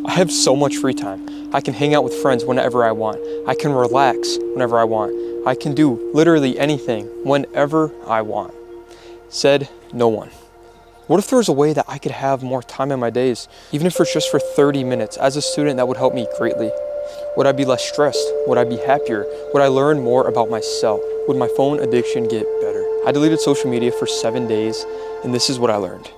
I have so much free time. I can hang out with friends whenever I want. I can relax whenever I want. I can do literally anything whenever I want. Said no one. What if there was a way that I could have more time in my days, even if it's just for 30 minutes? As a student, that would help me greatly. Would I be less stressed? Would I be happier? Would I learn more about myself? Would my phone addiction get better? I deleted social media for 7 days, and this is what I learned.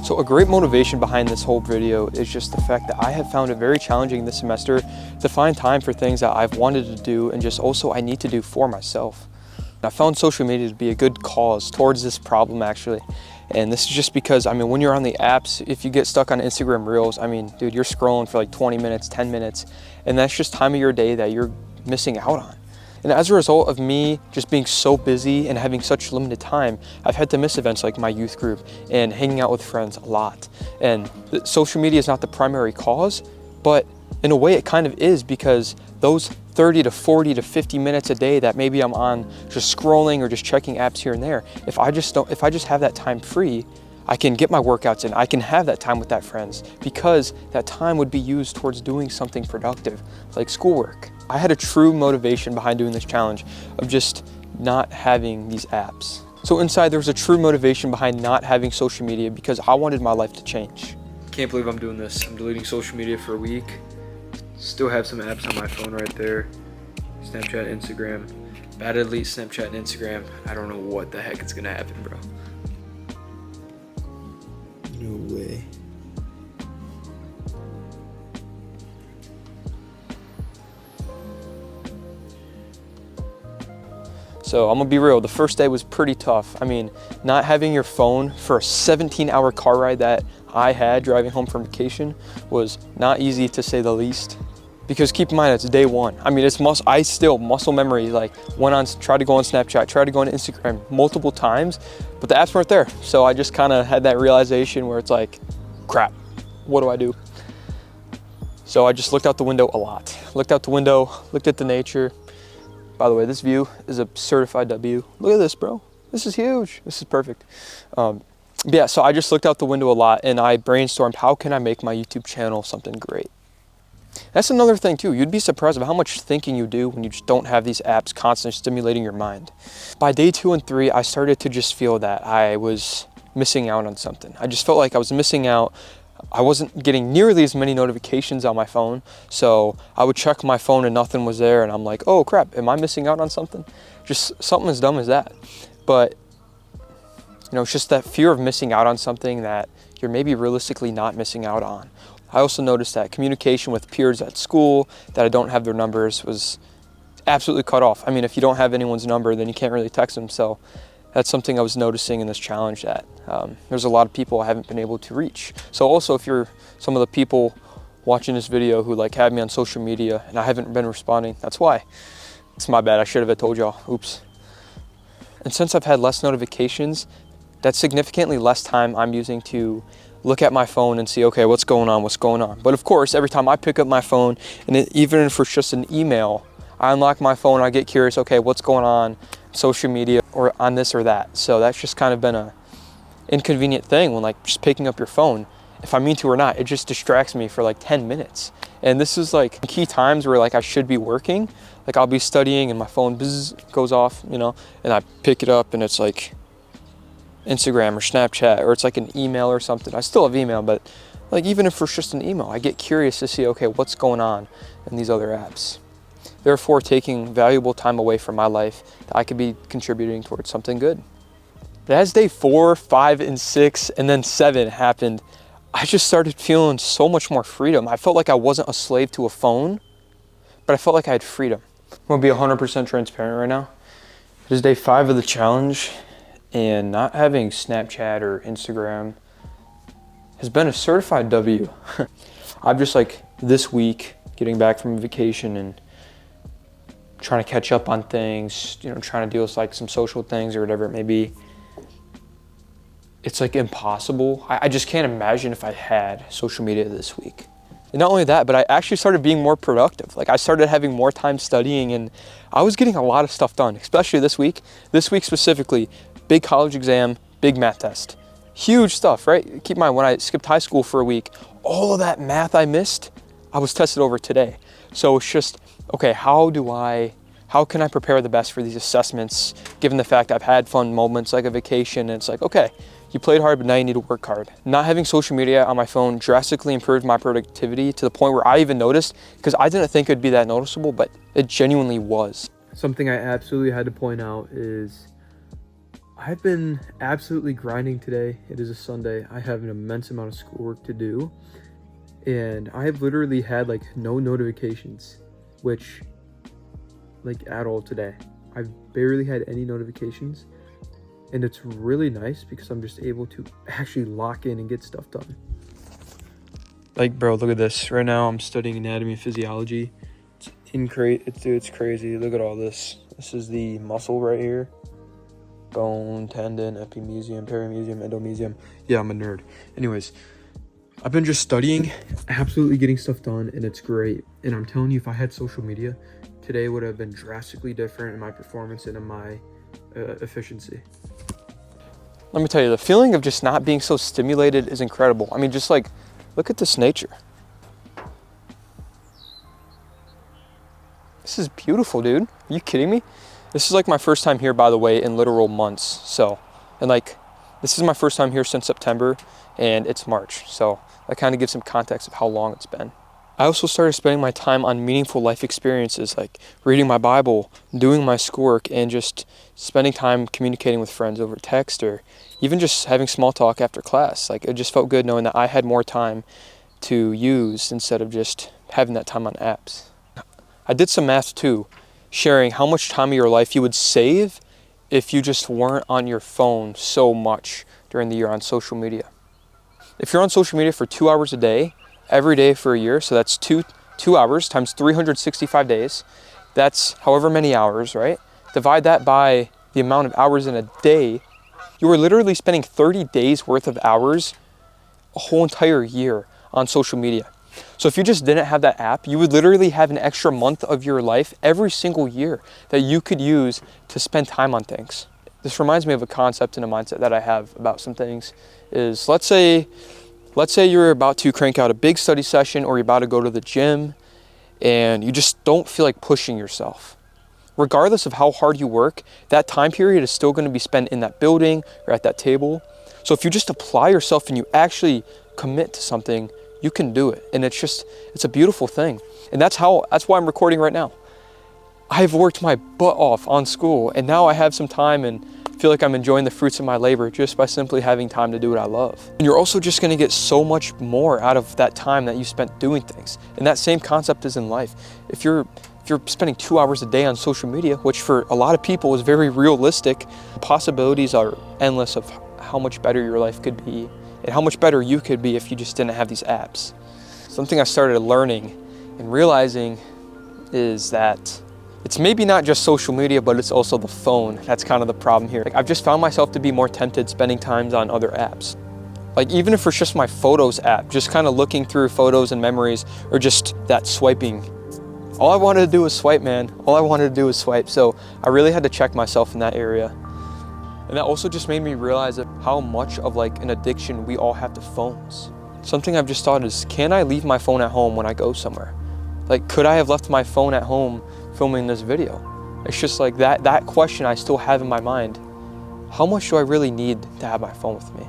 So a great motivation behind this whole video is just the fact that I have found it very challenging this semester to find time for things that I've wanted to do and just also I need to do for myself. I found social media to be a good cause towards this problem actually. And this is just because, when you're on the apps, if you get stuck on Instagram Reels, dude, you're scrolling for like 20 minutes, 10 minutes, and that's just time of your day that you're missing out on. And as a result of me just being so busy and having such limited time, I've had to miss events like my youth group and hanging out with friends a lot. And social media is not the primary cause, but in a way it kind of is, because those 30 to 40 to 50 minutes a day that maybe I'm on just scrolling or just checking apps here and there, if I just have that time free, I can get my workouts in, I can have that time with that friends, because that time would be used towards doing something productive, like schoolwork. I had a true motivation behind doing this challenge of just not having these apps. So inside there was a true motivation behind not having social media because I wanted my life to change. Can't believe I'm doing this. I'm deleting social media for a week. Still have some apps on my phone right there. Snapchat, Instagram. Bad to delete Snapchat and Instagram. I don't know what the heck is gonna happen, bro. No way. So I'm gonna be real, the first day was pretty tough. Not having your phone for a 17-hour car ride that I had driving home from vacation was not easy, to say the least. Because keep in mind, it's day one. It's muscle memory, tried to go on Snapchat, tried to go on Instagram multiple times, but the apps weren't there. So I just kind of had that realization where it's like, crap, what do I do? So I just looked out the window a lot. Looked out the window, looked at the nature. By the way, this view is a certified W. Look at this, bro. This is huge. This is perfect. Yeah, so I just looked out the window a lot and I brainstormed, how can I make my YouTube channel something great? That's another thing too. You'd be surprised of how much thinking you do when you just don't have these apps constantly stimulating your mind. By day 2 and 3, I started to just feel that I was missing out on something. I just felt like I was missing out. I wasn't getting nearly as many notifications on my phone. So I would check my phone and nothing was there. And I'm like, oh crap, am I missing out on something? Just something as dumb as that. But it's just that fear of missing out on something that you're maybe realistically not missing out on. I also noticed that communication with peers at school that I don't have their numbers was absolutely cut off. If you don't have anyone's number, then you can't really text them. So that's something I was noticing in this challenge, that there's a lot of people I haven't been able to reach. So also, if you're some of the people watching this video who have me on social media and I haven't been responding, that's why. It's my bad, I should have told y'all, oops. And since I've had less notifications, that's significantly less time I'm using to look at my phone and see, okay, what's going on? But of course, every time I pick up my phone, and even if it's just an email, I unlock my phone, I get curious, okay, what's going on social media or on this or that. So that's just kind of been a inconvenient thing when just picking up your phone, if I mean to or not, it just distracts me for 10 minutes. And this is key times where I should be working. I'll be studying and my phone buzz goes off, and I pick it up and it's Instagram or Snapchat, or it's an email or something. I still have email, but even if it's just an email, I get curious to see, okay, what's going on in these other apps. Therefore, taking valuable time away from my life that I could be contributing towards something good. But as day 4, 5, and 6, and then 7 happened, I just started feeling so much more freedom. I felt like I wasn't a slave to a phone, but I felt like I had freedom. I'm gonna be 100% transparent right now. It is day 5 of the challenge, and not having Snapchat or Instagram has been a certified W. I'm just this week getting back from vacation and trying to catch up on things, trying to deal with some social things or whatever it may be. It's impossible. I just can't imagine if I had social media this week. And not only that, but I actually started being more productive. I started having more time studying and I was getting a lot of stuff done, especially this week. This week specifically, big college exam, big math test. Huge stuff, right? Keep in mind, when I skipped high school for a week, all of that math I missed, I was tested over today. So it's just, okay, how can I prepare the best for these assessments, given the fact I've had fun moments like a vacation, and it's like, okay, you played hard, but now you need to work hard. Not having social media on my phone drastically improved my productivity to the point where I even noticed, because I didn't think it'd be that noticeable, but it genuinely was. Something I absolutely had to point out is I've been absolutely grinding today. It is a Sunday. I have an immense amount of schoolwork to do, and I have literally had like no notifications, which like at all today. I've barely had any notifications, and it's really nice because I'm just able to actually lock in and get stuff done. Like, bro, look at this. Right now I'm studying anatomy and physiology. It's crazy. Look at all this. This is the muscle right here. Bone, tendon, epimysium, perimysium, endomysium. Yeah, I'm a nerd. Anyways, I've been just studying, absolutely getting stuff done, and it's great. And I'm telling you, if I had social media, today would have been drastically different in my performance and in my efficiency. Let me tell you, the feeling of just not being so stimulated is incredible. I mean, just like, look at this nature. This is beautiful, dude. Are you kidding me? This is like my first time here, by the way, in literal months. So, and like, this is my first time here since September, and it's March. So that kind of gives some context of how long it's been. I also started spending my time on meaningful life experiences, like reading my Bible, doing my schoolwork, and just spending time communicating with friends over text, or even just having small talk after class. Like, it just felt good knowing that I had more time to use instead of just having that time on apps. I did some math too, sharing how much time of your life you would save if you just weren't on your phone so much during the year on social media. If you're on social media for 2 hours a day, every day for a year, so that's two hours times 365 days. That's however many hours, right? Divide that by the amount of hours in a day. You are literally spending 30 days worth of hours a whole entire year on social media. So if you just didn't have that app, you would literally have an extra month of your life every single year that you could use to spend time on things. This reminds me of a concept and a mindset that I have about some things is, let's say you're about to crank out a big study session, or you're about to go to the gym, and you just don't feel like pushing yourself. Regardless of how hard you work, that time period is still going to be spent in that building or at that table. So if you just apply yourself and you actually commit to something, you can do it. And it's a beautiful thing. And that's why I'm recording right now. I've worked my butt off on school, and now I have some time and feel like I'm enjoying the fruits of my labor just by simply having time to do what I love. And you're also just gonna get so much more out of that time that you spent doing things. And that same concept is in life. If you're spending 2 hours a day on social media, which for a lot of people is very realistic, the possibilities are endless of how much better your life could be and how much better you could be if you just didn't have these apps. Something I started learning and realizing is that it's maybe not just social media, but it's also the phone. That's kind of the problem here. Like, I've just found myself to be more tempted spending times on other apps. Like, even if it's just my Photos app, just kind of looking through photos and memories, or just that swiping. All I wanted to do was swipe, man. All I wanted to do was swipe. So I really had to check myself in that area. And that also just made me realize how much of like an addiction we all have to phones. Something I've just thought is, can I leave my phone at home when I go somewhere? Like, could I have left my phone at home filming this video? It's just like that question I still have in my mind. How much do I really need to have my phone with me?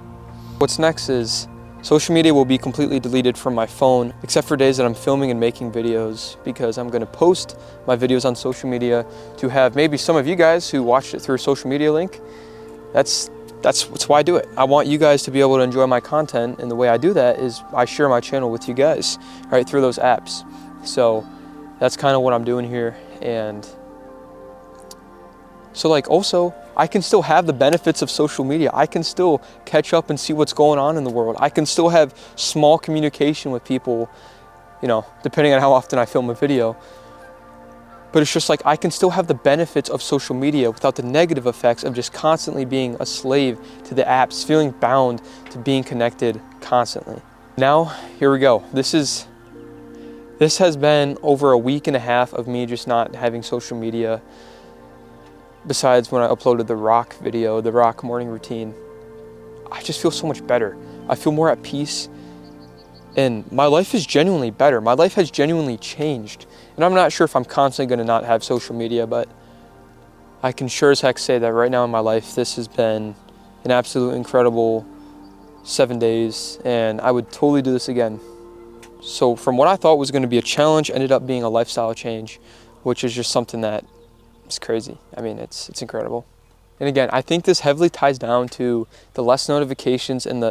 What's next is social media will be completely deleted from my phone, except for days that I'm filming and making videos, because I'm gonna post my videos on social media to have maybe some of you guys who watched it through a social media link. That's why I do it. I want you guys to be able to enjoy my content, and the way I do that is I share my channel with you guys, right, through those apps. So that's kind of what I'm doing here. And so like, also, I can still have the benefits of social media. I can still catch up and see what's going on in the world. I can still have small communication with people, you know, depending on how often I film a video. But it's just like, I can still have the benefits of social media without the negative effects of just constantly being a slave to the apps, feeling bound to being connected constantly. Now, here we go. This has been over a week and a half of me just not having social media, besides when I uploaded the rock video, the rock morning routine. I just feel so much better. I feel more at peace, and my life is genuinely better. My life has genuinely changed. And I'm not sure if I'm constantly gonna not have social media, but I can sure as heck say that right now in my life, this has been an absolute incredible 7 days, and I would totally do this again. So from what I thought was gonna be a challenge, ended up being a lifestyle change, which is just something that is crazy. I mean, it's incredible. And again, I think this heavily ties down to the less notifications and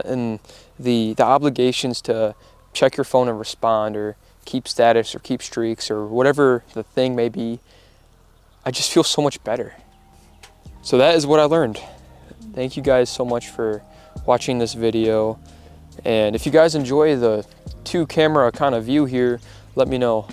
the obligations to check your phone and respond, or keep status, or keep streaks, or whatever the thing may be. I just feel so much better. So that is what I learned. Thank you guys so much for watching this video. And if you guys enjoy the 2-camera kind of view here, let me know.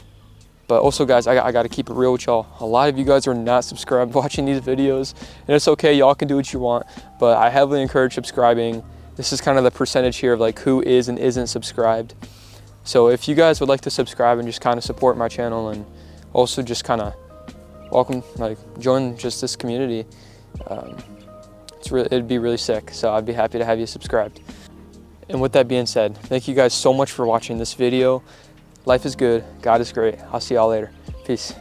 But also guys, I gotta keep it real with y'all. A lot of you guys are not subscribed watching these videos, and it's okay, y'all can do what you want, but I heavily encourage subscribing. This is kind of the percentage here of like who is and isn't subscribed. So if you guys would like to subscribe and just kind of support my channel, and also just kind of join just this community, it'd be really sick. So I'd be happy to have you subscribed. And with that being said, thank you guys so much for watching this video. Life is good, God is great. I'll see y'all later. Peace.